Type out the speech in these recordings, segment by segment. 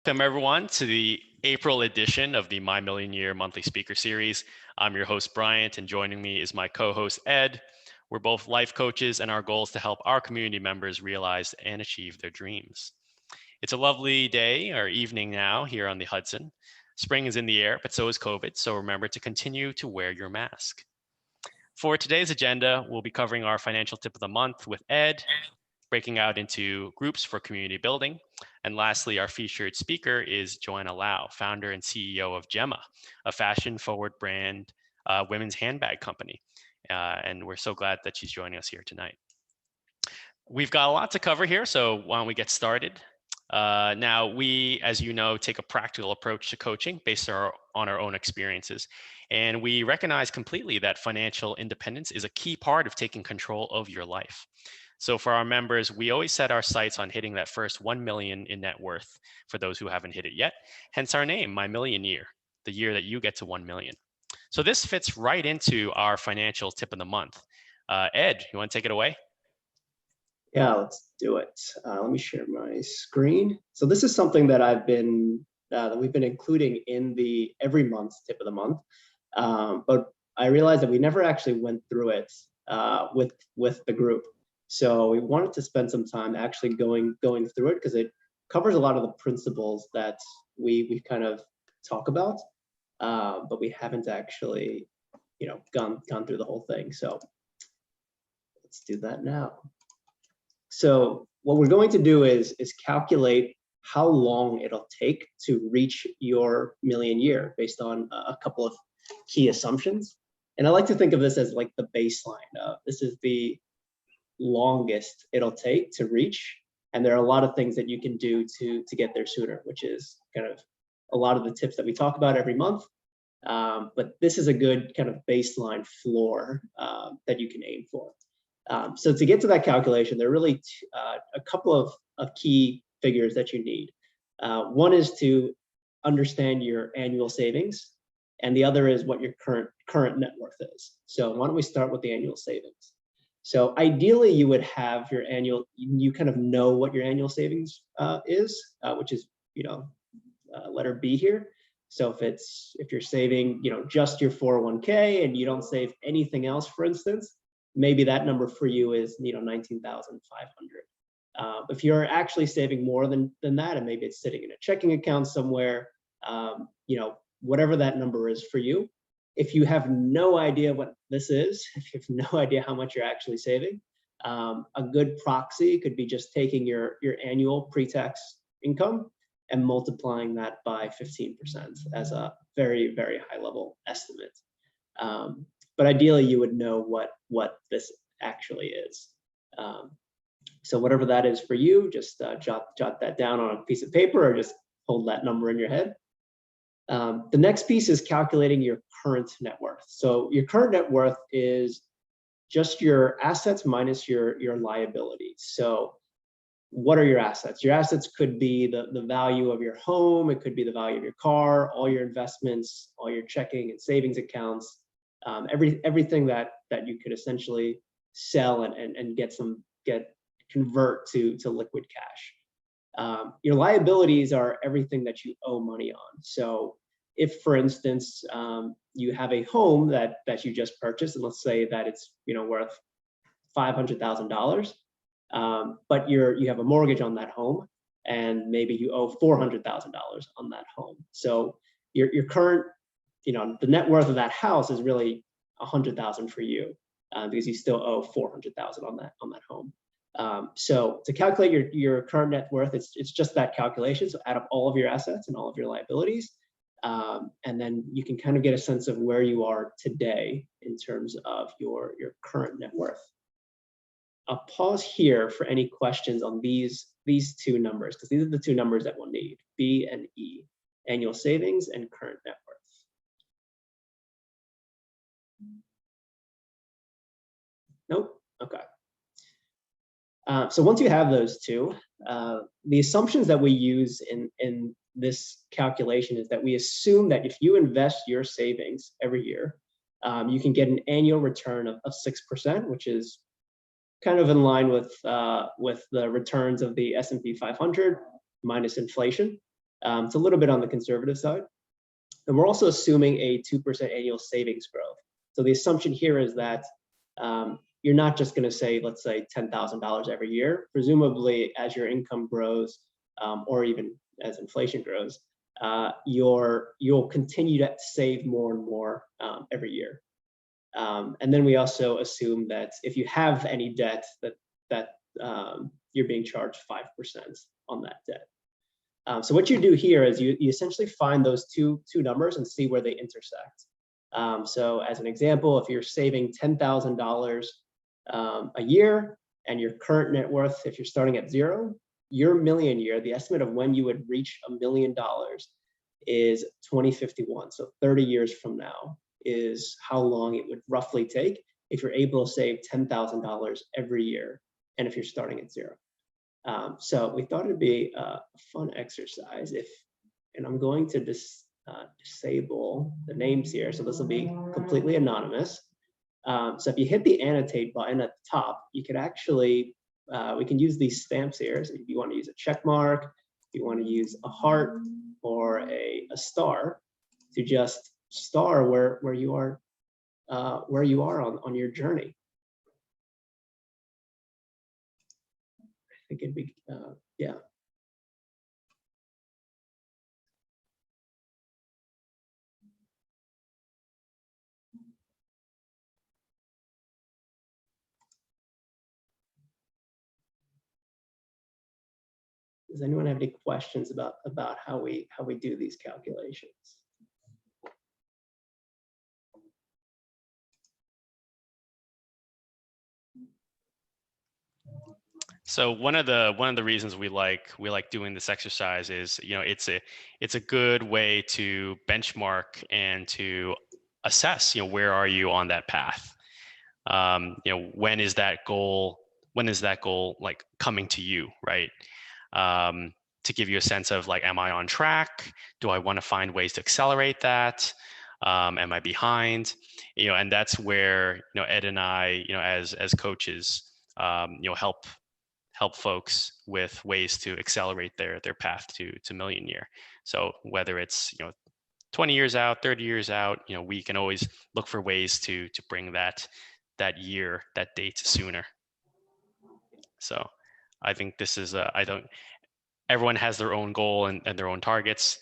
Welcome everyone to the April edition of the My Million Year Monthly Speaker Series. I'm your host, Bryant, and joining me is my co-host, Ed. We're both life coaches, and our goal is to help our community members realize and achieve their dreams. It's a lovely day or evening now here on the Hudson. Spring is in the air, but so is COVID, so remember to continue to wear your mask. For today's agenda, we'll be covering our financial tip of the month with Ed, breaking out into groups for community building. And lastly, our featured speaker is Joanna Lau, founder and CEO of JEMMA, a fashion-forward brand women's handbag company. And we're so glad that she's joining us here tonight. We've got a lot to cover here, so why don't we get started? Now, we, as you know, take a practical approach to coaching based on our own experiences. And we recognize completely that financial independence is a key part of taking control of your life. So for our members, we always set our sights on hitting that first 1 million in net worth for those who haven't hit it yet. Hence our name, My Million Year, the year that you get to 1 million. So this fits right into our financial tip of the month. Ed, you want to take it away? Yeah, let's do it. Let me share my screen. So this is something that that we've been including in the every month tip of the month, but I realized that we never actually went through it with the group. So we wanted to spend some time actually going through it because it covers a lot of the principles that we kind of talk about, but we haven't actually gone through the whole thing. So let's do that now. So what we're going to do is calculate how long it'll take to reach your million year based on a couple of key assumptions. And I like to think of this as like the baseline. This is the longest it'll take to reach. And there are a lot of things that you can do to get there sooner, which is kind of a lot of the tips that we talk about every month. But this is a good kind of baseline floor that you can aim for. So to get to that calculation, there are really a couple of key figures that you need. One is to understand your annual savings, and the other is what your current net worth is. So why don't we start with the annual savings? So ideally, you would have your annual, you kind of know what your annual savings is, which is letter B here. So if you're saving just your 401k and you don't save anything else, for instance, maybe that number for you is 19,500. If you're actually saving more than that, and maybe it's sitting in a checking account somewhere, whatever that number is for you. If you have no idea what this is, if you have no idea how much you're actually saving, a good proxy could be just taking your annual pre-tax income and multiplying that by 15% as a very, very high level estimate. But ideally, you would know what this actually is. So whatever that is for you, just jot that down on a piece of paper or just hold that number in your head. The next piece is calculating your current net worth. So your current net worth is just your assets minus your liabilities. So what are your assets? Your assets could be the value of your home. It could be the value of your car, all your investments, all your checking and savings accounts, everything that you could essentially sell and convert to liquid cash. Your liabilities are everything that you owe money on. So if, for instance, you have a home that you just purchased, and let's say that it's worth $500,000, but you have a mortgage on that home, and maybe you owe $400,000 on that home. So your current, the net worth of that house is really $100,000 for you, because you still owe $400,000 on that home. So to calculate your current net worth, it's just that calculation. So add up all of your assets and all of your liabilities, and then you can kind of get a sense of where you are today in terms of your current net worth. I'll pause here for any questions on these two numbers, because these are the two numbers that we'll need, B and E, annual savings and current net worth. Nope. Okay. So once you have those two, the assumptions that we use in this calculation is that we assume that if you invest your savings every year, you can get an annual return of 6%, which is kind of in line with the returns of the S&P 500 minus inflation. It's a little bit on the conservative side. And we're also assuming a 2% annual savings growth. So the assumption here is that you're not just going to say, let's say $10,000 every year. Presumably, as your income grows, or even as inflation grows, you'll continue to save more and more every year. And then we also assume that if you have any debt, that you're being charged 5% on that debt. So what you do here is you essentially find those two numbers and see where they intersect. So as an example, if you're saving $10,000 a year and your current net worth, if you're starting at zero, your million year, the estimate of when you would reach $1 million is 2051. So 30 years from now is how long it would roughly take if you're able to save $10,000 every year and if you're starting at zero. So we thought it'd be a fun exercise and I'm going to disable the names here. So this will be completely anonymous. So if you hit the annotate button at the top, you could actually, we can use these stamps here. So if you want to use a check mark, if you want to use a heart or a star to just star where you are on your journey. I think it'd be, yeah. Does anyone have any questions about how we do these calculations? So one of the reasons we like doing this exercise is, it's a good way to benchmark and to assess, where are you on that path? When is that goal like coming to you, right? To give you a sense of like, am I on track? Do I want to find ways to accelerate that? Am I behind? And that's where, Ed and I, as coaches, help folks with ways to accelerate their path to million year. So whether it's 20 years out, 30 years out, we can always look for ways to bring that year, that date sooner. So I think this is everyone has their own goal and their own targets.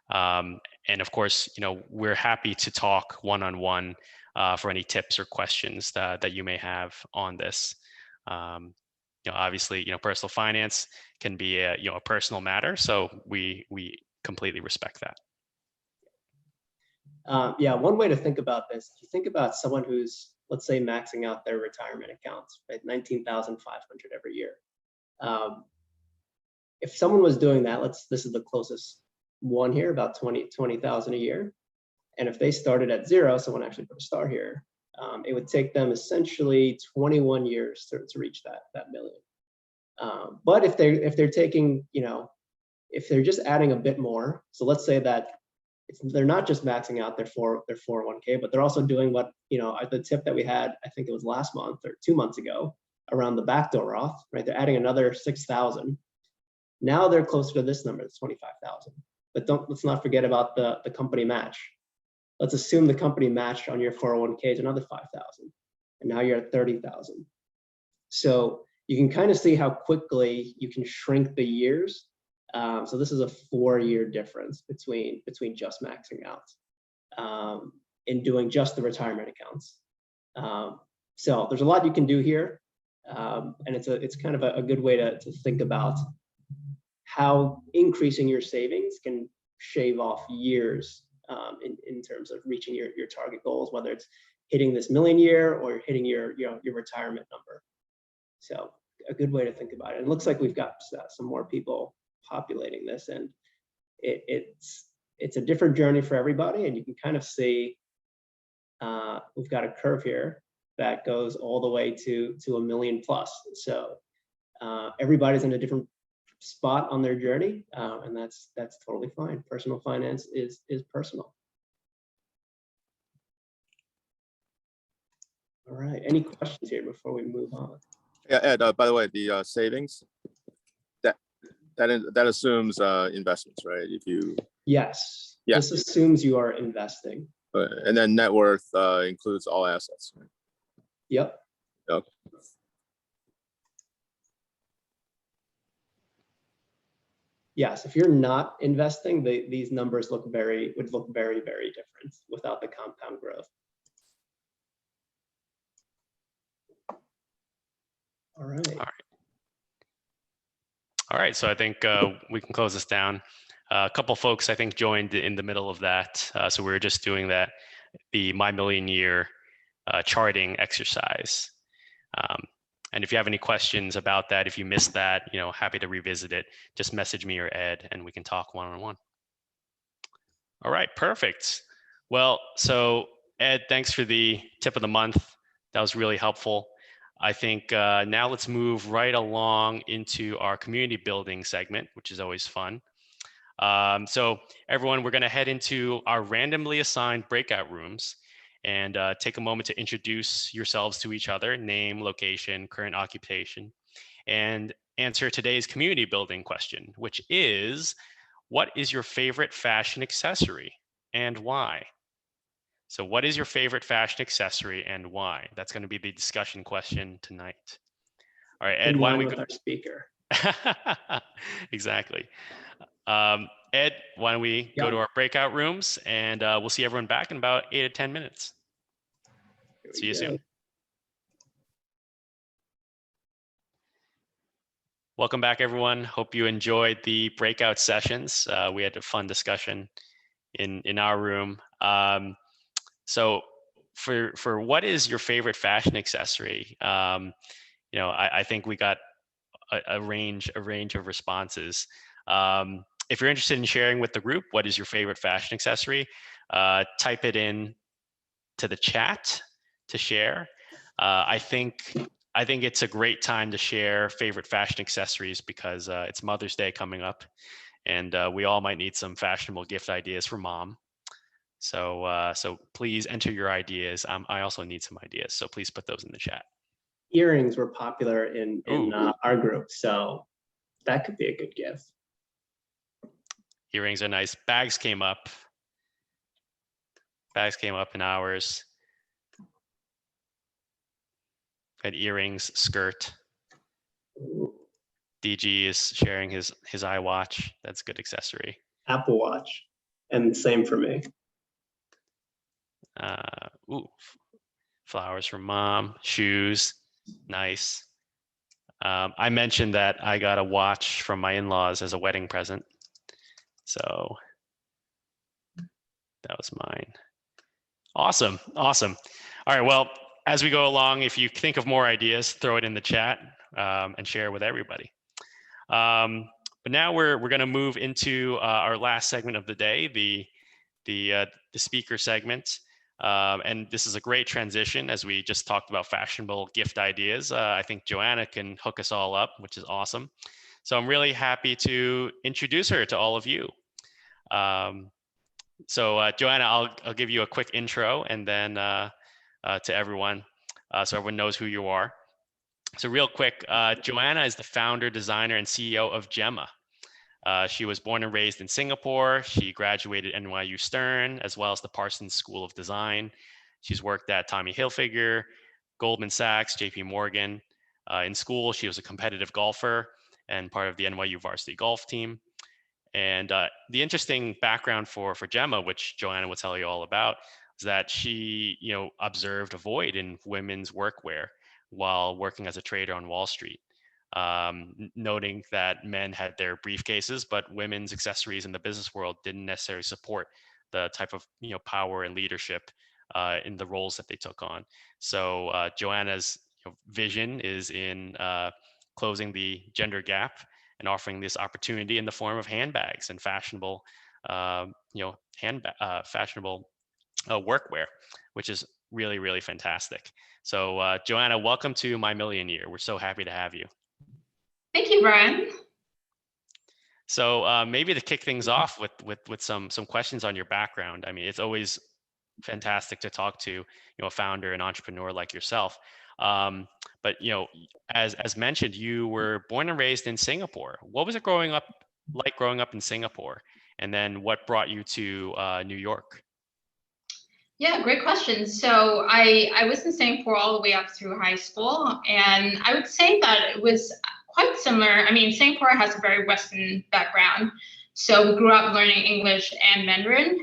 And of course, we're happy to talk one-on-one for any tips or questions that you may have on this. Obviously, personal finance can be a personal matter, so we completely respect that. Yeah, one way to think about this, if you think about someone who's, let's say, maxing out their retirement accounts, right, 19,500 every year. If someone was doing that, this is the closest one here, about 20,000 a year. And if they started at zero, someone actually put a star here, it would take them essentially 21 years to reach that million. But if they're taking, if they're just adding a bit more, so let's say that they're not just maxing out their 401k, but they're also doing what, the tip that we had, I think it was last month or 2 months ago, around the backdoor Roth, right? They're adding another 6,000. Now they're closer to this number, it's 25,000. But let's not forget about the company match. Let's assume the company matched on your 401k is another 5,000, and now you're at 30,000. So you can kind of see how quickly you can shrink the years. So this is a 4-year difference between just maxing out in doing just the retirement accounts. So there's a lot you can do here, and it's kind of a good way to think about how increasing your savings can shave off years in terms of reaching your target goals, whether it's hitting this million year or hitting your retirement number. So a good way to think about it. It looks like we've got some more people populating this, and it's a different journey for everybody, and you can kind of see we've got a curve here that goes all the way to a million plus. So everybody's in a different spot on their journey, and that's totally fine. Personal finance is personal. All right, any questions here before we move on? Yeah, Ed, by the way, the savings, that that assumes investments, right? If you Yes. Yeah. This assumes you are investing. and then net worth includes all assets. Right? Yep. Okay. Yes, if you're not investing, these numbers would look very, very different without the compound growth. All right. All right. So I think we can close this down. A couple folks I think joined in the middle of that. So we were just doing the My Million Year charting exercise. And if you have any questions about that, if you missed that, happy to revisit it. Just message me or Ed, and we can talk one-on-one. All right, perfect. Well, so Ed, thanks for the tip of the month. That was really helpful. I think now let's move right along into our community building segment, which is always fun. So everyone, we're going to head into our randomly assigned breakout rooms and take a moment to introduce yourselves to each other, name, location, current occupation, and answer today's community building question, which is, what is your favorite fashion accessory and why? So what is your favorite fashion accessory and why? That's going to be the discussion question tonight. All right, Ed, why don't we go with our speaker? Exactly. Ed, why don't we go to our breakout rooms, and we'll see everyone back in about 8 to 10 minutes. See you soon. Welcome back, everyone. Hope you enjoyed the breakout sessions. We had a fun discussion in our room. So for what is your favorite fashion accessory? I think we got a range of responses. If you're interested in sharing with the group, what is your favorite fashion accessory? Type it in to the chat to share. I think it's a great time to share favorite fashion accessories because it's Mother's Day coming up, and we all might need some fashionable gift ideas for mom. So please enter your ideas. I also need some ideas, so please put those in the chat. Earrings were popular in our group, so that could be a good gift. Earrings are nice. Bags came up. Bags came up in ours. Got earrings, skirt. Ooh. DG is sharing his iWatch. That's a good accessory. Apple Watch, and same for me. Flowers from mom. Shoes, nice. I mentioned that I got a watch from my in-laws as a wedding present. So that was mine. Awesome. All right, well, as we go along, if you think of more ideas, throw it in the chat and share with everybody. But now we're going to move into our last segment of the day, the speaker segment. And this is a great transition as we just talked about fashionable gift ideas. I think Joanna can hook us all up, which is awesome. So I'm really happy to introduce her to all of you. So Joanna, I'll give you a quick intro and then to everyone so everyone knows who you are. So real quick, Joanna is the founder, designer, and CEO of JEMMA. She was born and raised in Singapore. She graduated NYU Stern, as well as the Parsons School of Design. She's worked at Tommy Hilfiger, Goldman Sachs, JP Morgan. In school, she was a competitive golfer and part of the NYU varsity golf team. And the interesting background for JEMMA, which Joanna will tell you all about, is that she observed a void in women's workwear while working as a trader on Wall Street. Noting that men had their briefcases, but women's accessories in the business world didn't necessarily support the type of power and leadership in the roles that they took on. So Joanna's vision is in closing the gender gap and offering this opportunity in the form of handbags and fashionable, fashionable workwear, which is really, really fantastic. So Joanna, welcome to My Million Year. We're so happy to have you. Thank you, Brian. So maybe to kick things off with some questions on your background. I mean, it's always fantastic to talk to a founder and entrepreneur like yourself. But as mentioned, you were born and raised in Singapore. What was it growing up in Singapore? And then what brought you to New York? Yeah, great question. So I was in Singapore all the way up through high school, and I would say that it was quite similar. I mean, Singapore has a very Western background, so we grew up learning English and Mandarin.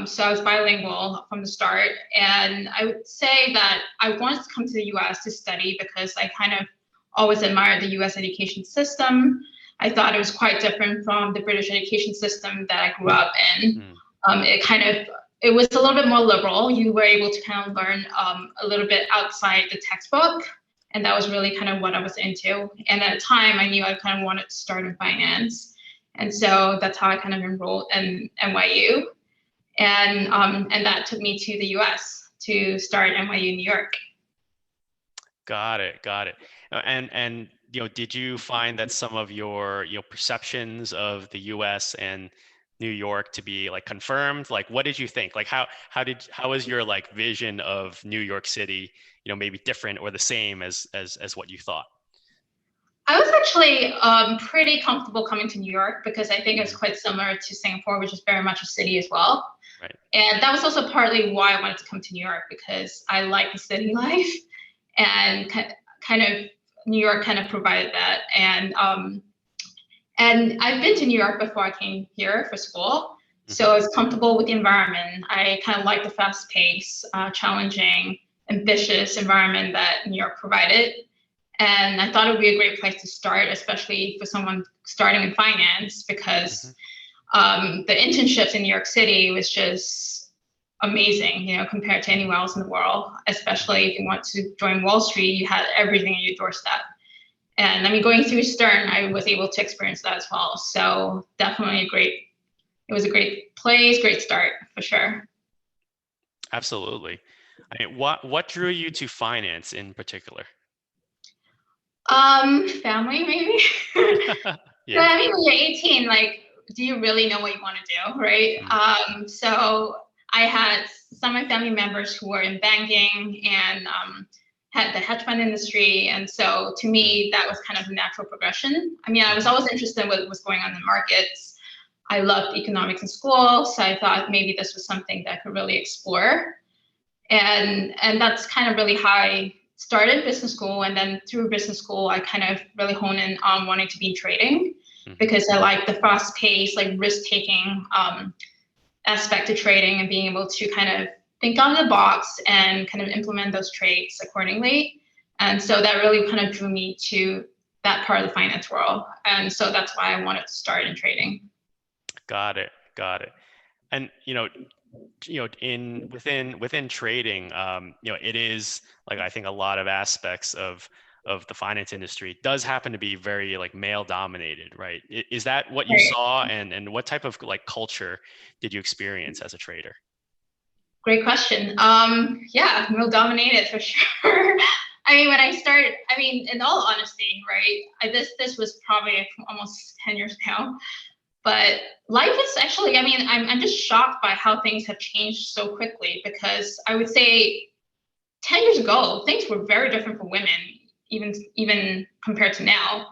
So I was bilingual from the start, and I would say that I wanted to come to the US to study because I kind of always admired the US education system. I thought it was quite different from the British education system that I grew up in. It was a little bit more liberal. You were able to kind of learn a little bit outside the textbook, and that was really kind of what I was into. And at the time, I knew I kind of wanted to start in finance, and so that's how I kind of enrolled in NYU. And that took me to the US to start NYU New York. Got it. And did you find that some of your perceptions of the US and New York to be like confirmed? Like, what did you think? Like, how was your like vision of New York City, maybe different or the same as what you thought? I was actually pretty comfortable coming to New York because I think it's quite similar to Singapore, which is very much a city as well. Right. And that was also partly why I wanted to come to New York, because I like the city life, and kind of New York kind of provided that. And I've been to New York before I came here for school, so I was comfortable with the environment. I kind of like the fast-paced, challenging, ambitious environment that New York provided. And I thought it would be a great place to start, especially for someone starting in finance, because the internships in New York City was just amazing, compared to anywhere else in the world. Especially if you want to join Wall Street, you had everything at your doorstep. And I mean, going through Stern, I was able to experience that as well. So definitely it was a great place, great start for sure. Absolutely. I mean, what drew you to finance in particular? Family maybe. Yeah. But I mean, when you're 18, like, do you really know what you want to do, right? So I had some of my family members who were in banking and had the hedge fund industry, and so to me that was kind of a natural progression. I mean, I was always interested in what was going on in the markets. I loved economics in school, so I thought maybe this was something that I could really explore, and that's kind of really how I started business school. And then through business school, I kind of really honed in on wanting to be in trading, because I like the fast-paced, like risk-taking aspect of trading, and being able to kind of think out of the box and kind of implement those trades accordingly. And so that really kind of drew me to that part of the finance world. And so that's why I wanted to start in trading. Got it. And within trading, it is like, I think a lot of aspects of the finance industry does happen to be very like male dominated, right? Is that what you saw, and what type of like culture did you experience as a trader? Great question. Yeah, male dominated for sure. I mean, when I started, I mean, in all honesty, right? This was probably almost 10 years ago. But life is actually, I mean, I'm just shocked by how things have changed so quickly, because I would say 10 years ago, things were very different for women, even compared to now.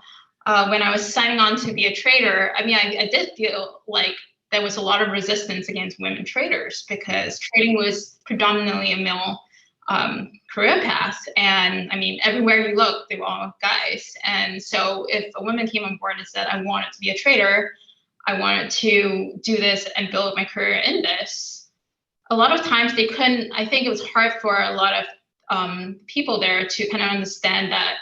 When I was signing on to be a trader, I mean, I did feel like there was a lot of resistance against women traders, because trading was predominantly a male career path. And I mean, everywhere you look, they were all guys. And so if a woman came on board and said, I wanted to be a trader, I wanted to do this and build my career in this, a lot of times they couldn't. I think it was hard for a lot of people there to kind of understand that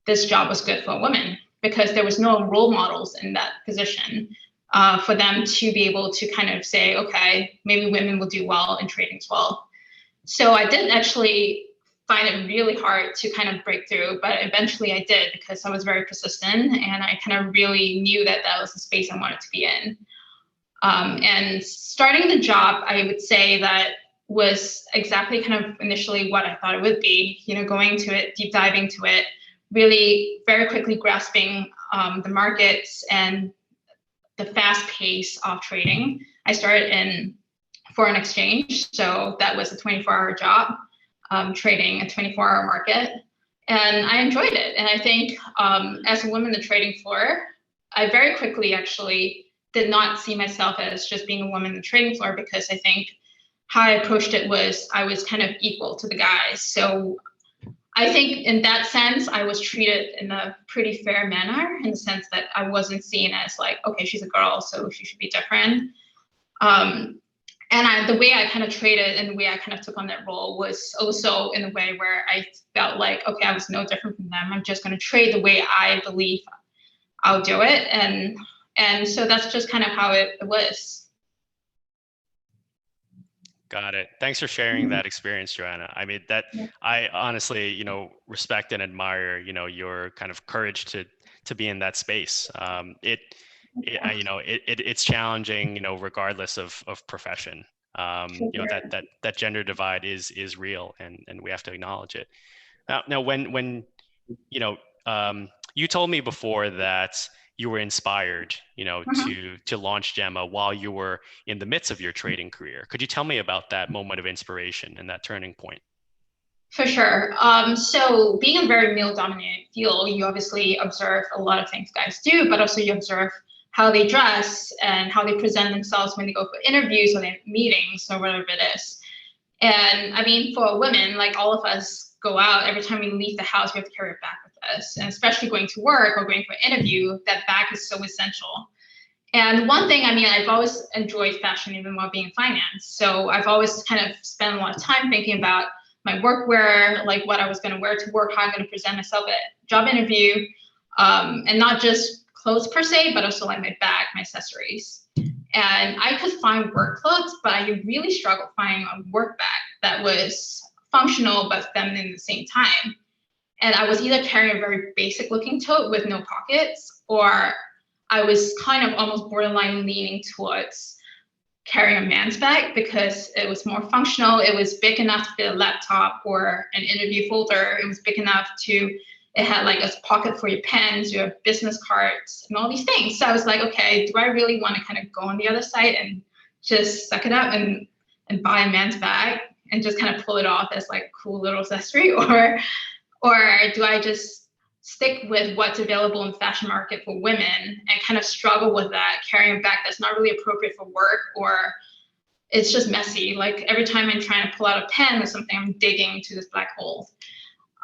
this job was good for a woman, because there was no role models in that position for them to be able to kind of say, okay, maybe women will do well in trading as well. So I did actually find it really hard to kind of break through, but eventually I did, because I was very persistent and I kind of really knew that that was the space I wanted to be in. And starting the job, I would say that was exactly kind of initially what I thought it would be, going to it, deep diving to it, really very quickly grasping the markets and the fast pace of trading. I started in foreign exchange, so that was a 24-hour job. trading a 24-hour market. And I enjoyed it. And I think as a woman in the trading floor, I very quickly actually did not see myself as just being a woman in the trading floor, because I think how I approached it was I was kind of equal to the guys. So I think in that sense, I was treated in a pretty fair manner, in the sense that I wasn't seen as like, okay, she's a girl, so she should be different. And the way I kind of traded and the way I kind of took on that role was also in a way where I felt like, okay, I was no different from them. I'm just going to trade the way I believe I'll do it. And so that's just kind of how it was. Got it. Thanks for sharing that experience, Joanna. I mean, I honestly, respect and admire, your kind of courage to be in that space. It's challenging, regardless of profession. That gender divide is real, and we have to acknowledge it. Now, when you told me before that you were inspired, to launch JEMMA while you were in the midst of your trading career. Could you tell me about that moment of inspiration and that turning point? For sure. So being a very male-dominated field, you obviously observe a lot of things guys do, but also you observe how they dress and how they present themselves when they go for interviews or they have meetings or whatever it is. And I mean, for women, like all of us go out, every time we leave the house, we have to carry a bag with us. And especially going to work or going for an interview, that bag is so essential. And one thing, I mean, I've always enjoyed fashion even while being in finance. So I've always kind of spent a lot of time thinking about my workwear, like what I was going to wear to work, how I'm going to present myself at a job interview, and not just clothes per se, but also like my bag, my accessories. And I could find work clothes, but I really struggled finding a work bag that was functional but feminine at the same time. And I was either carrying a very basic looking tote with no pockets, or I was kind of almost borderline leaning towards carrying a man's bag because it was more functional. It was big enough to fit a laptop or an interview folder. It was big enough it had like a pocket for your pens, your business cards, and all these things. So I was like, okay, do I really want to kind of go on the other side and just suck it up and buy a man's bag and just kind of pull it off as like a cool little accessory? Or do I just stick with what's available in the fashion market for women and kind of struggle with that, carrying a bag that's not really appropriate for work, or it's just messy. Like every time I'm trying to pull out a pen or something, I'm digging into this black hole.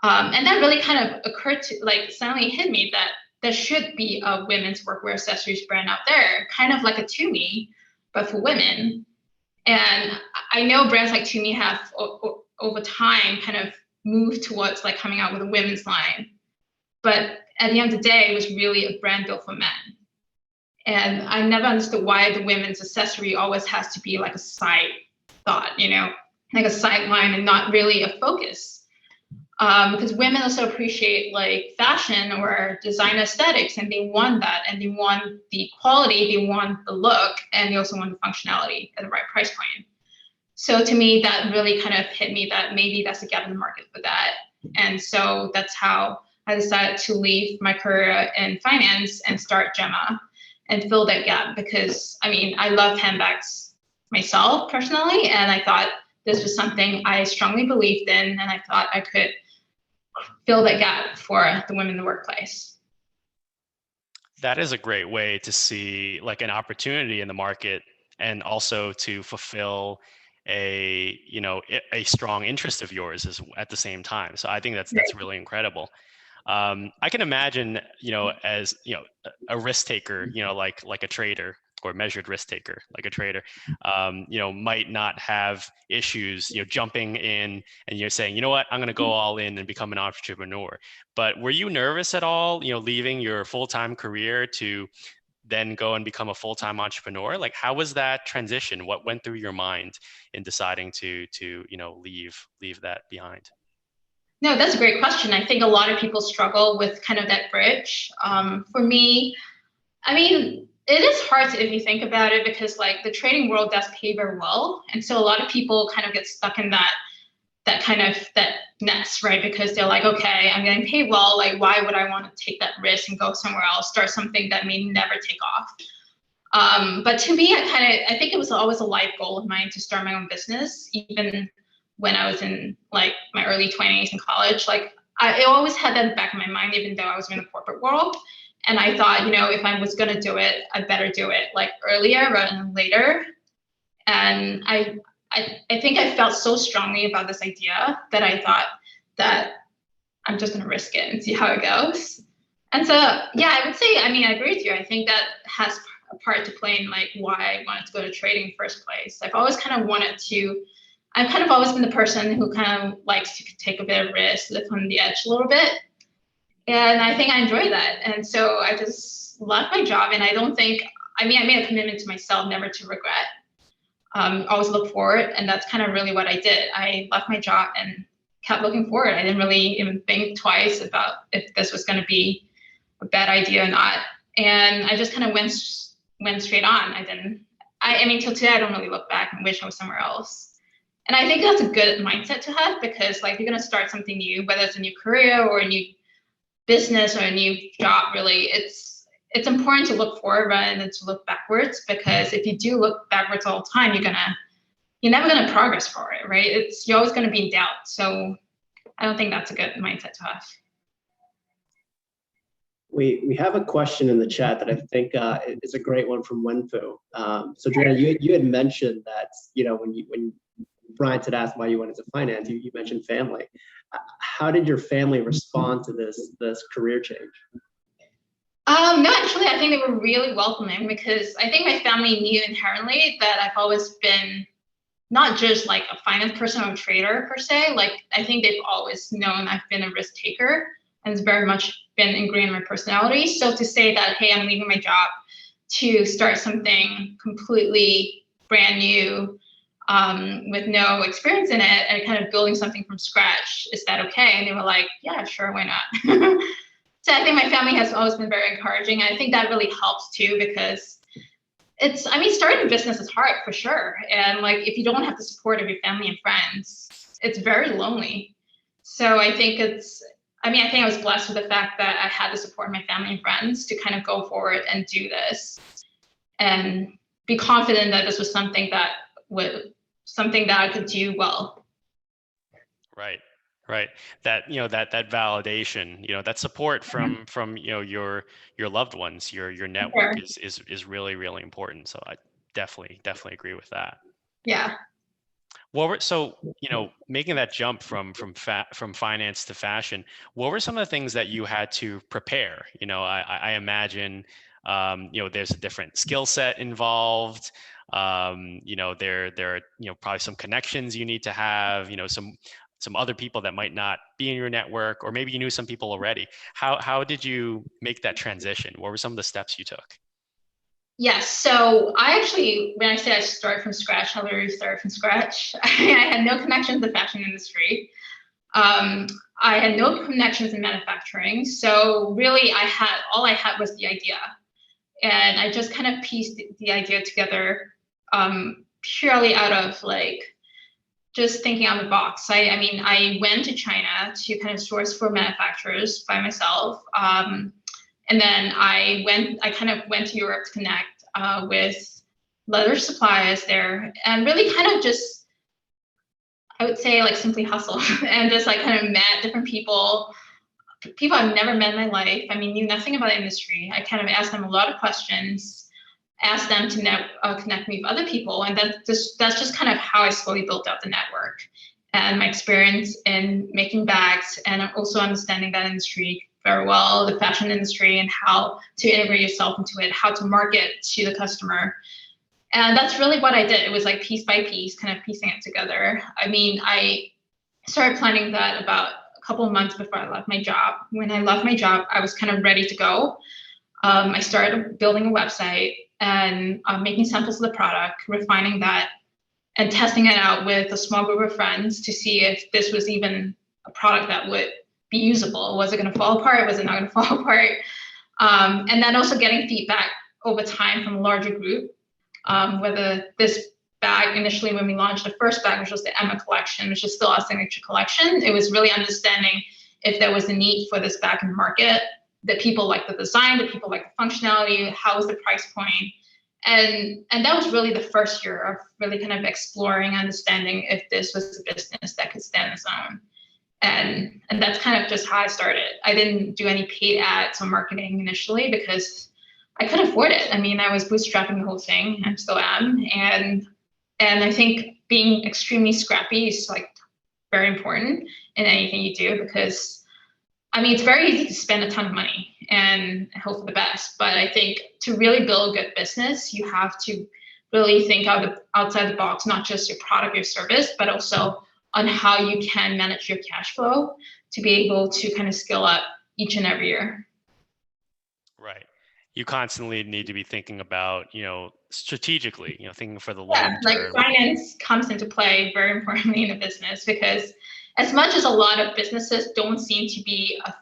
And that really kind of occurred to, like, suddenly hit me that there should be a women's workwear accessories brand out there, kind of like a Tumi, but for women. And I know brands like Tumi have over time kind of moved towards like coming out with a women's line. But at the end of the day, it was really a brand built for men. And I never understood why the women's accessory always has to be like a side thought, like a sideline and not really a focus. Because women also appreciate like fashion or design aesthetics, and they want that, and they want the quality, they want the look, and they also want the functionality at the right price point. So to me, that really kind of hit me that maybe that's a gap in the market for that. And so that's how I decided to leave my career in finance and start JEMMA and fill that gap, because I mean, I love handbags myself personally, and I thought this was something I strongly believed in, and I thought I could fill that gap for the women in the workplace. That is a great way to see like an opportunity in the market, and also to fulfill a strong interest of yours at the same time. So I think that's really incredible. I can imagine, as a risk taker, like a trader, or measured risk taker, like a trader, might not have issues, jumping in and you're saying, you know what, I'm going to go all in and become an entrepreneur. But were you nervous at all, leaving your full-time career to then go and become a full-time entrepreneur? Like, how was that transition? What went through your mind in deciding to leave that behind? No, that's a great question. I think a lot of people struggle with kind of that bridge. For me, I mean, it is hard if you think about it, because like the trading world does pay very well. And so a lot of people kind of get stuck in that nest, right? Because they're like, okay, I'm getting paid well. Like, why would I want to take that risk and go somewhere else, start something that may never take off? But to me, I think it was always a life goal of mine to start my own business, even when I was in like my early 20s in college. Like I always had that in the back of my mind, even though I was in the corporate world. And I thought, if I was going to do it, I better do it like earlier rather than later. And I think I felt so strongly about this idea that I thought that I'm just going to risk it and see how it goes. And so, yeah, I would say, I agree with you. I think that has a part to play in like why I wanted to go to trading in the first place. I've always kind of always been the person who kind of likes to take a bit of risk, live on the edge a little bit. And I think I enjoy that. And so I just left my job, and I made a commitment to myself never to regret. Always look forward, and that's kind of really what I did. I left my job and kept looking forward. I didn't really even think twice about if this was going to be a bad idea or not. And I just kind of went straight on. Till today, I don't really look back and wish I was somewhere else. And I think that's a good mindset to have, because like you're going to start something new, whether it's a new career or a new business or a new job, really, it's important to look forward rather than to look backwards, because if you do look backwards all the time, you're never going to progress forward, right? You're always going to be in doubt. So I don't think that's a good mindset to have. We have a question in the chat that I think is a great one from Wenfu. So Joanna, you had mentioned that, when Brian had asked why you went into finance, you mentioned family. How did your family respond to this career change? No, actually, I think they were really welcoming, because I think my family knew inherently that I've always been not just like a finance person or a trader per se. Like I think they've always known I've been a risk taker, and it's very much been ingrained in my personality. So to say that, hey, I'm leaving my job to start something completely brand new, with no experience in it, and kind of building something from scratch, is that okay? And they were like, yeah, sure, why not? So I think my family has always been very encouraging. I think that really helps too, because starting a business is hard for sure. And like, if you don't have the support of your family and friends, it's very lonely. So I think I think I was blessed with the fact that I had the support of my family and friends to kind of go forward and do this and be confident that this was something that I could do well. Right. That that validation, that support from your loved ones, your network is really, really important. So I definitely agree with that. Yeah. Making that jump from finance to fashion, what were some of the things that you had to prepare? I imagine there's a different skill set involved. There are probably some connections you need to have. Some other people that might not be in your network, or maybe you knew some people already. How did you make that transition? What were some of the steps you took? Yes. So when I say I started from scratch, I literally started from scratch. I had no connections in the fashion industry. I had no connections in manufacturing. So really all I had was the idea. And I just kind of pieced the idea together purely out of like just thinking out of the box. I went to China to kind of source for manufacturers by myself. And then I kind of went to Europe to connect with leather suppliers there, and really kind of just, I would say, like simply hustle and just like kind of met different people I've never met in my life. Knew nothing about the industry. I kind of asked them a lot of questions, asked them to connect me with other people, and that's just kind of how I slowly built out the network and my experience in making bags, and also understanding that industry very well, the fashion industry, and how to integrate yourself into it, how to market to the customer. And that's really what I did. It was like piece by piece, kind of piecing it together. I started planning that about a couple of months before I left my job. When I left my job, I was kind of ready to go. I started building a website and making samples of the product, refining that, and testing it out with a small group of friends to see if this was even a product that would be usable. Was it going to fall apart? Was it not going to fall apart? And then also getting feedback over time from a larger group, whether this bag initially, when we launched the first bag, which was the Emma collection, which is still our signature collection, it was really understanding if there was a need for this bag in the market, that people like the design, that people like the functionality, how was the price point, And that was really the first year of really kind of exploring, understanding if this was a business that could stand on its own. And that's kind of just how I started. I didn't do any paid ads or marketing initially because I couldn't afford it. I mean, I was bootstrapping the whole thing. I still am. And I think being extremely scrappy is like very important in anything you do, because I mean, it's very easy to spend a ton of money and hope for the best. But I think to really build a good business, you have to really think outside the box, not just your product or service, but also on how you can manage your cash flow to be able to kind of scale up each and every year. Right. You constantly need to be thinking about, strategically, thinking for the long term. Like finance comes into play very importantly in a business, because as much as a lot of businesses don't seem to be a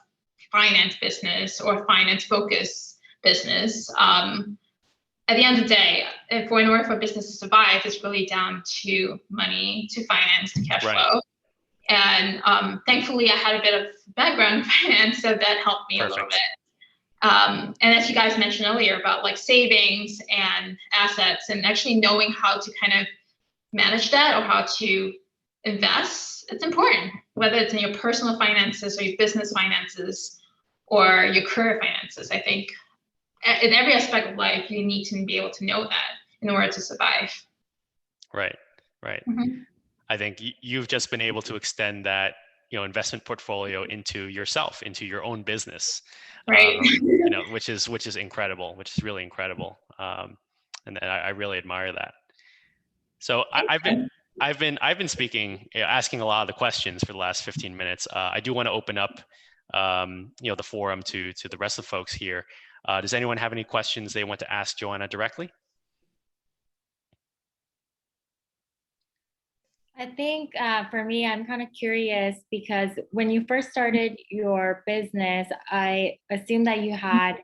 finance business or finance focused business, at the end of the day, in order for a business to survive, it's really down to money, to finance, to cash flow. And thankfully, I had a bit of background in finance, so that helped me a little bit. And as you guys mentioned earlier about like savings and assets and actually knowing how to kind of manage that or how to invest, it's important, whether it's in your personal finances or your business finances or your career finances. I think in every aspect of life, you need to be able to know that in order to survive. Right. Mm-hmm. I think you've just been able to extend that, investment portfolio into yourself, into your own business, right? Which is incredible, which is really incredible, and I really admire that. So I've been speaking, asking a lot of the questions for the last 15 minutes. I do want to open up, the forum to the rest of the folks here. Does anyone have any questions they want to ask Joanna directly? I think for me, I'm kind of curious because when you first started your business, I assumed that you had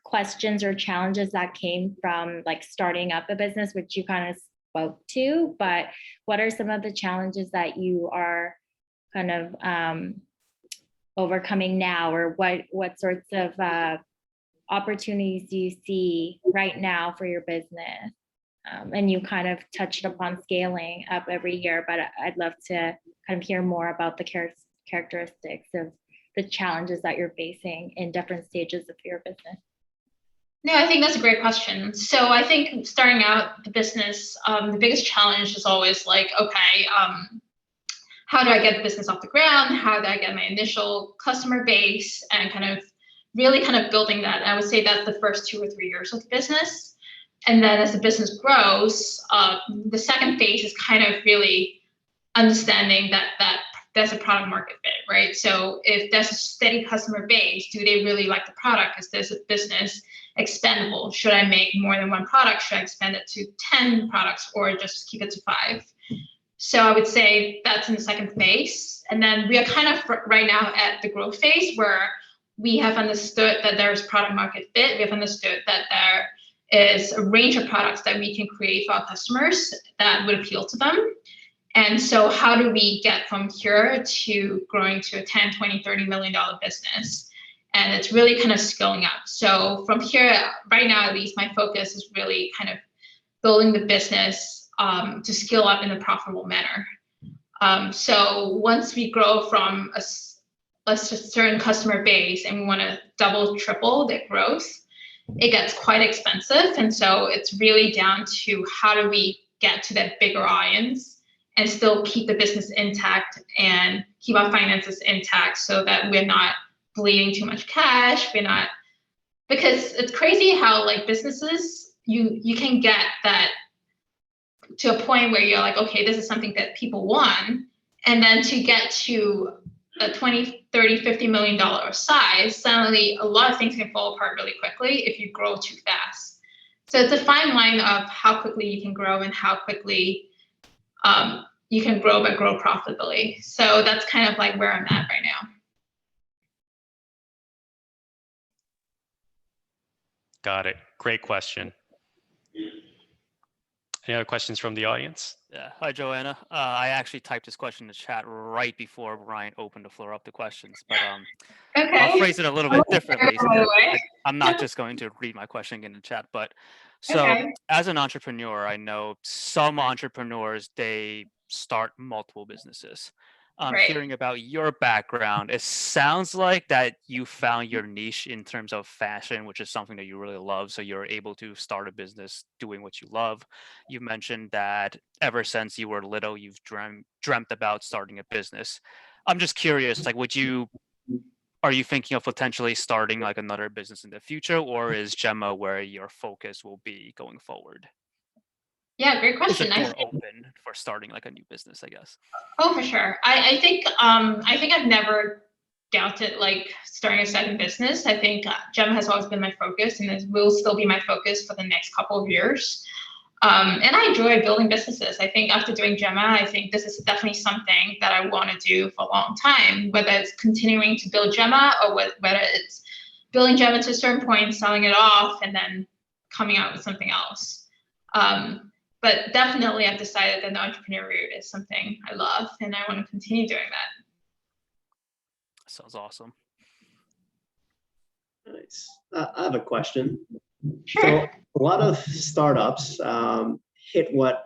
questions or challenges that came from like starting up a business, which you kind of spoke to. But what are some of the challenges that you are kind of overcoming now, or what sorts of opportunities do you see right now for your business? And you kind of touched upon scaling up every year, but I'd love to kind of hear more about the characteristics of the challenges that you're facing in different stages of your business. No, I think that's a great question. So I think starting out the business, the biggest challenge is always like, okay, how do I get the business off the ground? How do I get my initial customer base and kind of really kind of building that? And I would say that's the first 2 or 3 years of the business. And then as the business grows, the second phase is kind of really understanding that there's a product market fit, right? So if there's a steady customer base, do they really like the product? Is this a business expandable? Should I make more than one product? Should I expand it to 10 products or just keep it to 5? So I would say that's in the second phase. And then we are kind of right now at the growth phase where we have understood that there's product market fit. We have understood that there is a range of products that we can create for our customers that would appeal to them. And so how do we get from here to growing to a 10, 20, $30 million business? And it's really kind of scaling up. So from here, right now, at least my focus is really kind of building the business to scale up in a profitable manner. So once we grow from a certain customer base and we want to double, triple that growth, it gets quite expensive. And so it's really down to how do we get to that bigger audience and still keep the business intact and keep our finances intact so that we're not bleeding too much cash. Because it's crazy how like businesses, you can get that to a point where you're like, okay, this is something that people want. And then to get to a 20, 30, $50 million size, suddenly a lot of things can fall apart really quickly if you grow too fast. So it's a fine line of how quickly you can grow and how quickly you can grow, but grow profitably. So that's kind of like where I'm at right now. Got it. Great question. Any other questions from the audience? Yeah. Hi, Joanna. I actually typed this question in the chat right before Ryan opened the floor up to questions, but Okay. I'll phrase it a little bit differently. By the way. I'm not just going to read my question in the chat, but so Okay. as an entrepreneur, I know some entrepreneurs, they start multiple businesses. Right. Hearing about your background, it sounds like that you found your niche in terms of fashion, which is something that you really love. So you're able to start a business doing what you love. You mentioned that ever since you were little, you've dreamt about starting a business. I'm just curious, like, are you thinking of potentially starting like another business in the future, or is Gemma where your focus will be going forward? Yeah, great Is question. the door open for starting like a new business, I guess? Oh, for sure. I think I've never doubted like starting a second business. I think Gemma has always been my focus, and it will still be my focus for the next couple of years. And I enjoy building businesses. I think after doing Gemma, I think this is definitely something that I want to do for a long time, whether it's continuing to build Gemma or whether it's building Gemma to a certain point, selling it off, and then coming out with something else. But definitely I've decided that the entrepreneur route is something I love, and I want to continue doing that. Sounds awesome. Nice. I have a question. Sure. So a lot of startups hit what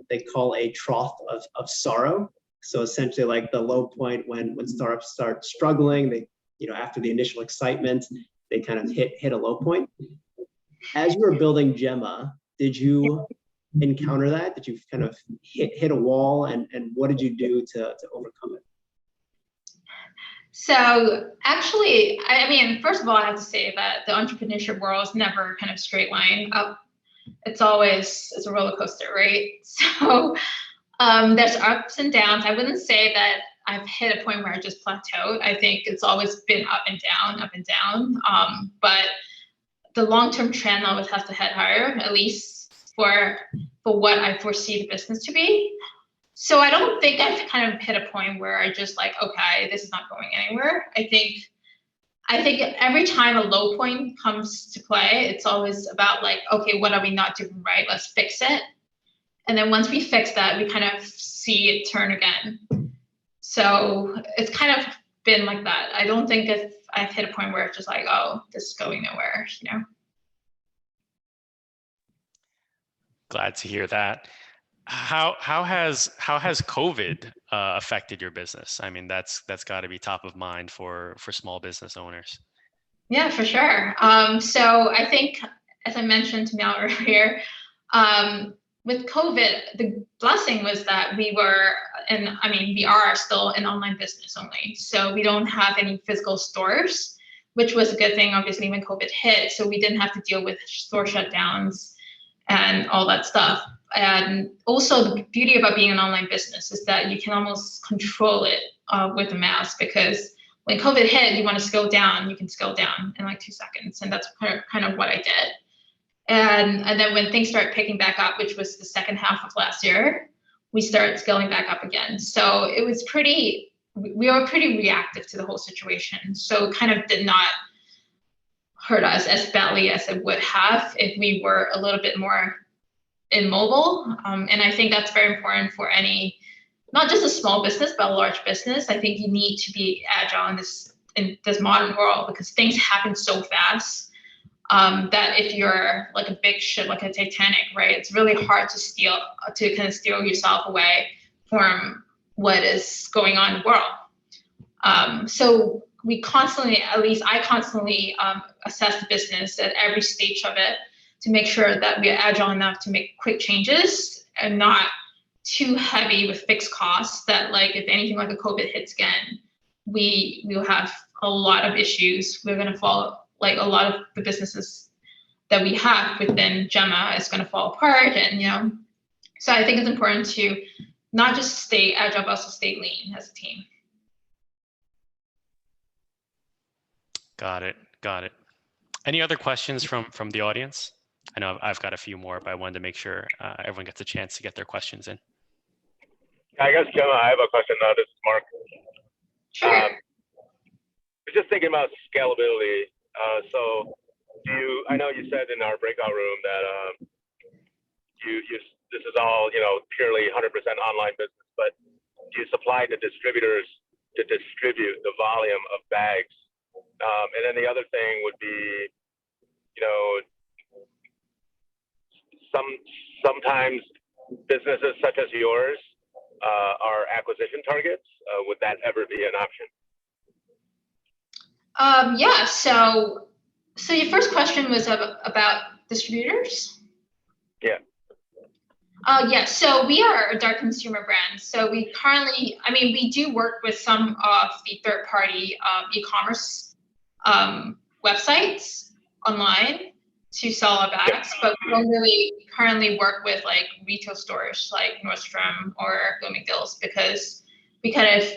they call a trough of sorrow. So essentially, like the low point when startups start struggling, they after the initial excitement, they kind of hit a low point. As you were building Gemma, did you encounter that? Did you kind of hit a wall, and what did you do to overcome it? So actually, I mean, first of all, I have to say that the entrepreneurship world is never kind of straight line up. It's a roller coaster, right? So there's ups and downs. I wouldn't say that I've hit a point where I just plateaued. I think it's always been up and down. But the long-term trend always has to head higher, at least for what I foresee the business to be. So I don't think I've kind of hit a point where I just like, okay, this is not going anywhere. I think every time a low point comes to play, it's always about like, okay, what are we not doing right? Let's fix it. And then once we fix that, we kind of see it turn again. So it's kind of been like that. I don't think if I've hit a point where it's just like, oh, this is going nowhere, Glad to hear that. How has COVID affected your business? I mean, that's got to be top of mind for small business owners. Yeah, for sure. So I think, as I mentioned to Mel earlier, with COVID, the blessing was that we are still an online business only. So we don't have any physical stores, which was a good thing, obviously, when COVID hit. So we didn't have to deal with store shutdowns and all that stuff. And also the beauty about being an online business is that you can almost control it with a mouse, because when COVID hit, you want to scale down, you can scale down in like 2 seconds. And that's kind of what I did. And then when things started picking back up, which was the second half of last year, we started scaling back up again. So it was we were pretty reactive to the whole situation. So it kind of did not hurt us as badly as it would have if we were a little bit more immobile. And I think that's very important for not just a small business, but a large business. I think you need to be agile in this modern world, because things happen so fast that if you're like a big ship, like a Titanic, right, it's really hard to kind of steal yourself away from what is going on in the world. So we constantly, at least I constantly assess the business at every stage of it to make sure that we are agile enough to make quick changes and not too heavy with fixed costs that, like, if anything like a COVID hits again, we will have a lot of issues. We're going to fall, like a lot of the businesses that we have within Gemma is going to fall apart. And, so I think it's important to not just stay agile, but also stay lean as a team. Got it. Any other questions from the audience? I know I've got a few more, but I wanted to make sure everyone gets a chance to get their questions in. I guess, Gemma, I have a question. This is Mark. Sure. I was just thinking about scalability. I know you said in our breakout room that you this is all, purely 100% online business, but do you supply to distributors to distribute the volume of bags? And then the other thing would be, sometimes businesses such as yours are acquisition targets. Would that ever be an option? Yeah. So your first question was about distributors? Yeah. Yeah, so we are a direct consumer brand. So we currently, we do work with some of the third-party e-commerce websites online to sell our bags, but we don't really currently work with like retail stores like Nordstrom or Bloomingdale's, because we kind of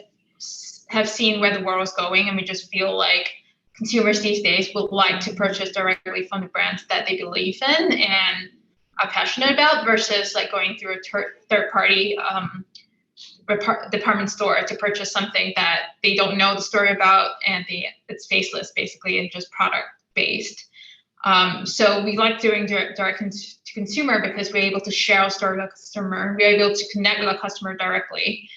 have seen where the world is going, and we just feel like consumers these days would like to purchase directly from the brands that they believe in and are passionate about, versus like going through a third-party department store to purchase something that they don't know the story about, and it's faceless basically and just product based. So we like doing direct to consumer because we're able to share our story with the customer. We're able to connect with the customer directly,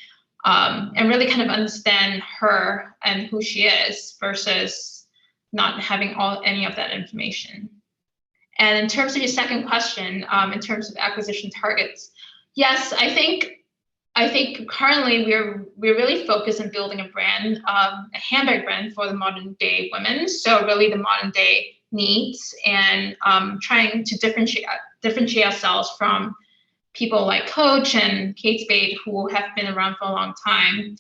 and really kind of understand her and who she is, versus not having any of that information. And in terms of your second question, in terms of acquisition targets, yes, I think currently we're really focused on building a brand, a handbag brand for the modern day women. So really the modern day needs, and trying to differentiate ourselves from people like Coach and Kate Spade, who have been around for a long time,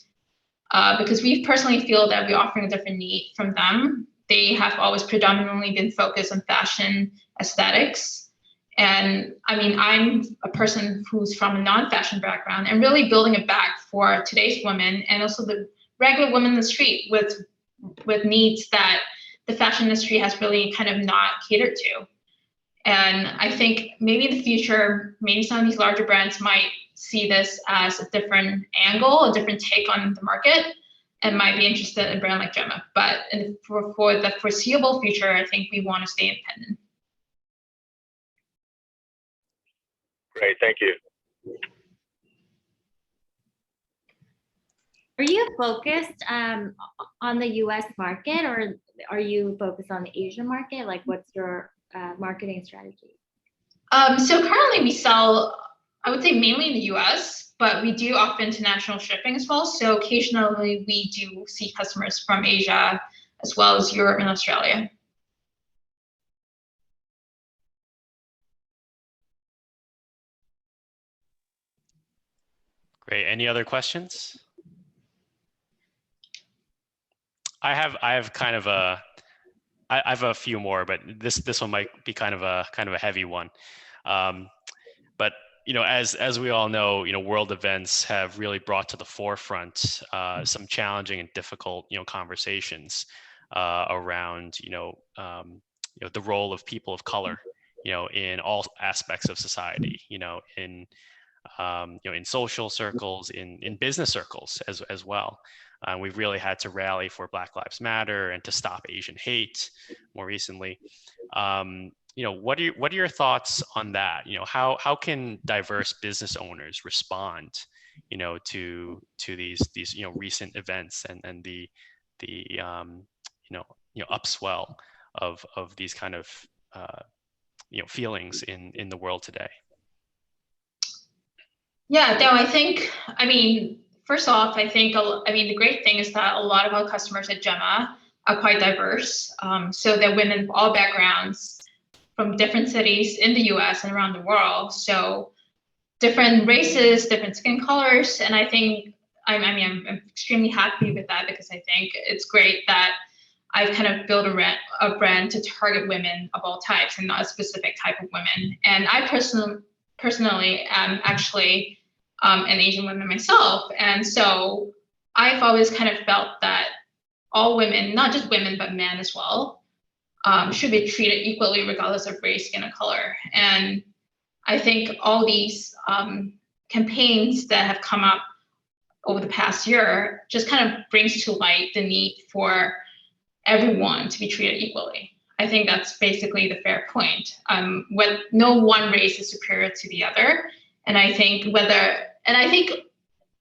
because we personally feel that we're offering a different need from them. They have always predominantly been focused on fashion aesthetics. And I'm a person who's from a non-fashion background, and really building a bag for today's women and also the regular women in the street with needs that the fashion industry has really kind of not catered to. And I think maybe in the future, maybe some of these larger brands might see this as a different angle, a different take on the market, and might be interested in a brand like JEMMA. But for the foreseeable future, I think we want to stay independent. Great, thank you. Are you focused on the US market, or are you focused on the Asian market? Like, what's your marketing strategy? So currently we sell, I would say mainly in the US, but we do offer international shipping as well. So occasionally we do see customers from Asia as well as Europe and Australia. Great. Any other questions? I have kind of a, I have a few more, but this one might be kind of a heavy one. But as we all know, world events have really brought to the forefront some challenging and difficult conversations around the role of people of color in all aspects of society, in social circles, in business circles as well. We've really had to rally for Black Lives Matter and to stop Asian hate more recently. What are your thoughts on that? How can diverse business owners respond, to these recent events and the upswell of these kind of feelings in the world today? Yeah, no, I think, first off, I think, the great thing is that a lot of our customers at JEMMA are quite diverse. So they're women of all backgrounds from different cities in the US and around the world. So different races, different skin colors. And I think, I'm extremely happy with that, because I think it's great that I've kind of built a brand to target women of all types and not a specific type of women. And I personally am actually an Asian woman myself. And so I've always kind of felt that all women, not just women, but men as well, should be treated equally regardless of race, skin, or color. And I think all these campaigns that have come up over the past year just kind of brings to light the need for everyone to be treated equally. I think that's basically the fair point. No one race is superior to the other, And I think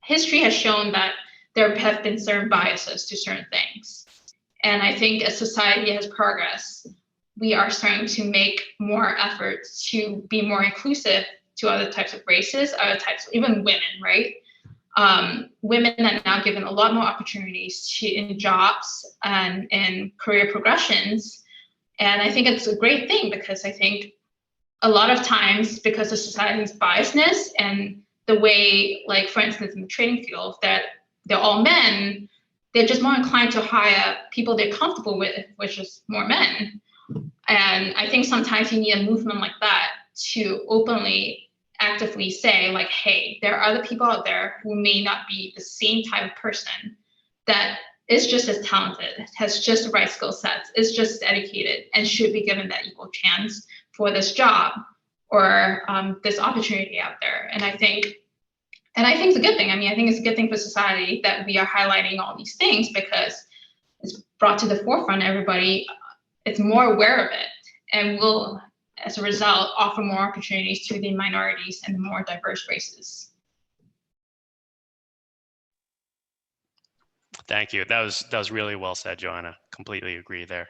history has shown that there have been certain biases to certain things. And I think as society has progressed, we are starting to make more efforts to be more inclusive to other types of races, other types, even women, right? Women are now given a lot more opportunities in jobs and in career progressions. And I think it's a great thing, because I think a lot of times, because of society's biasness and the way, like, for instance, in the trading field, that they're all men, they're just more inclined to hire people they're comfortable with, which is more men. And I think sometimes you need a movement like that to openly, actively say, like, hey, there are other people out there who may not be the same type of person, that is just as talented, has just the right skill sets, is just educated, and should be given that equal chance for this job or this opportunity out there. And I think it's a good thing. I mean, I think it's a good thing for society that we are highlighting all these things, because it's brought to the forefront. Everybody is more aware of it, and will, as a result, offer more opportunities to the minorities and more diverse races. Thank you. That was really well said, Joanna. Completely agree there.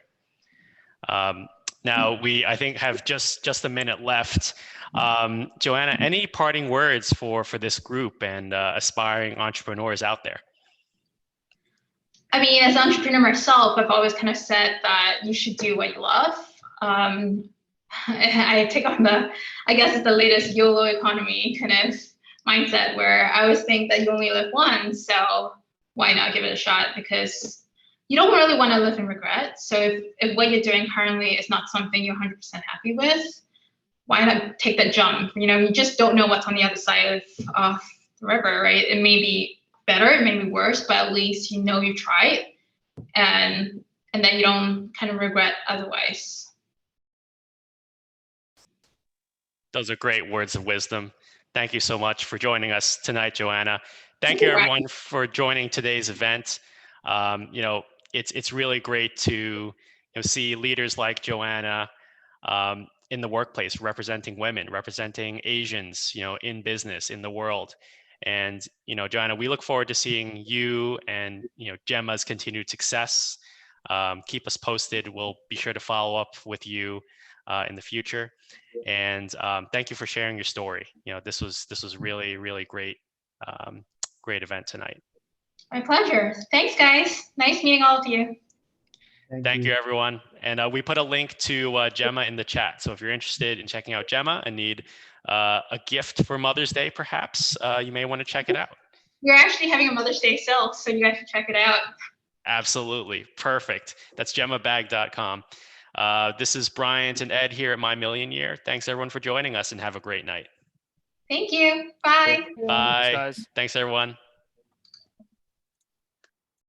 Now I think have just a minute left. Joanna, any parting words for this group and aspiring entrepreneurs out there? I mean, as an entrepreneur myself, I've always kind of said that you should do what you love. I take on I guess it's the latest YOLO economy kind of mindset, where I always think that you only live once, so why not give it a shot? Because you don't really want to live in regret. So if what you're doing currently is not something you're 100% happy with, why not take that jump? You know, you just don't know what's on the other side of the river, right? It may be better, it may be worse, but at least you know you tried, and then you don't kind of regret otherwise. Those are great words of wisdom. Thank you so much for joining us tonight, Joanna. Thank you, everyone, for joining today's event. It's really great to see leaders like Joanna in the workplace, representing women, representing Asians, in business, in the world. And Joanna, we look forward to seeing you and JEMMA's continued success. Keep us posted. We'll be sure to follow up with you in the future. And thank you for sharing your story. This was really, really great. Great event tonight. My pleasure. Thanks, guys. Nice meeting all of you. Thank you, everyone. And we put a link to JEMMA in the chat. So if you're interested in checking out JEMMA and need a gift for Mother's Day, perhaps, you may want to check it out. We're actually having a Mother's Day sale, so you guys should check it out. Absolutely. Perfect. That's jemmabag.com. This is Bryant and Ed here at My Million Year. Thanks, everyone, for joining us, and have a great night. Thank you. Bye. Bye. Thanks, guys. Thanks, everyone.